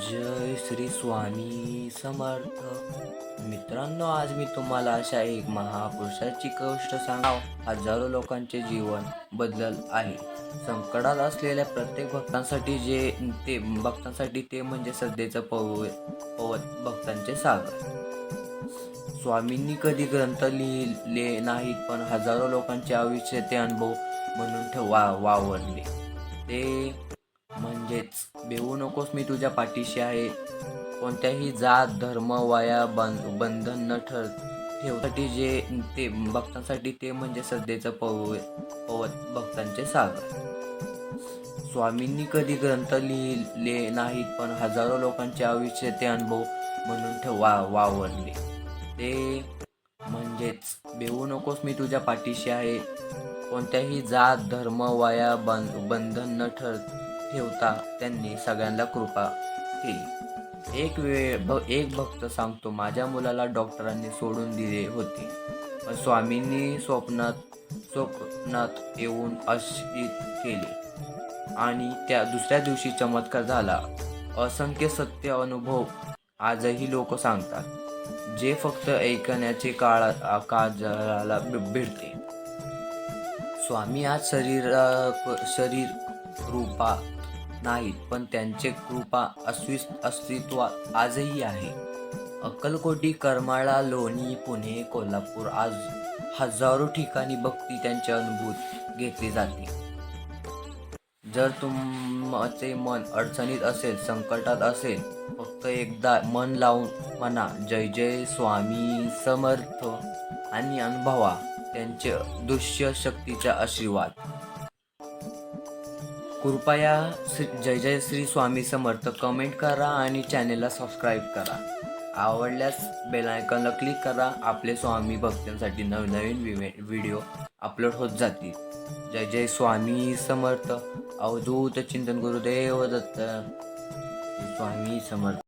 जय श्री स्वामी समर्थ. मित्रांनो, आज मी तुम्हाला अशा एक महापुरुषाची गोष्ट सांगणार. हजारो लोकांचे जीवन बदलल आहे. संकटात असलेल्या प्रत्येक भक्तांसाठी ते म्हणजे सध्याचं पवत भक्तांचे सागर. स्वामींनी कधी ग्रंथ लिहिले नाहीत, पण हजारो लोकांचे आयुष्य ते अनुभव म्हणून वावरले. ते म्हणजेच भिवू नकोस, मी तुझ्या पाठीशी आहे. कोणत्याही जात, धर्म, वया बंधन न ठेवसाठी भक्तांसाठी ते म्हणजे सध्याचं पवत भक्तांचे सागर. स्वामींनी कधी ग्रंथ लिहिले नाहीत, पण हजारो लोकांचे आयुष्य ते अनुभव म्हणून वावरले. ते म्हणजेच भिवू नकोस, मी तुझ्या पाठीशी आहे. कोणत्याही जात, धर्म, वया बंधन न ठेवता त्यांनी सगळ्यांना कृपा केली. एक भक्त सांगतो, माझ्या मुलाला डॉक्टरांनी सोडून दिले होते, पण स्वामींनी स्वप्नात येऊन आशीर्वाद केले आणि त्या दुसऱ्या दिवशी चमत्कार झाला. असंख्य सत्य अनुभव आजही लोक सांगतात, जे फक्त ऐकण्याचे काळाला भिडते. स्वामी आज शरीर रूपात नाहीत, पण त्यांचे कृपा अस्तित्वात आजही आहे. अक्कलकोटी, करमाळा, लोणी, पुणे, कोल्हापूर, आज हजारो ठिकाणी भक्ती त्यांची अनुभूत घेतली जाते. जर तुमचे मन अडचणीत असेल, संकटात असेल, फक्त एकदा मन लावून म्हणा, जय जय स्वामी समर्थ, आणि अनुभवा त्यांचे दृश्य शक्तीचा आशीर्वाद. कृपया जय जय श्री स्वामी समर्थ कमेंट करा आणि चॅनेलला सबस्क्राईब करा. आवडल्यास बेल आयकॉनला क्लिक करा. आपले स्वामी भक्तांसाठी नवनवीन व्हिडिओ अपलोड होत जातील. जय जय स्वामी समर्थ. अवधूत चिंतन गुरुदेव दत्त. स्वामी समर्थ.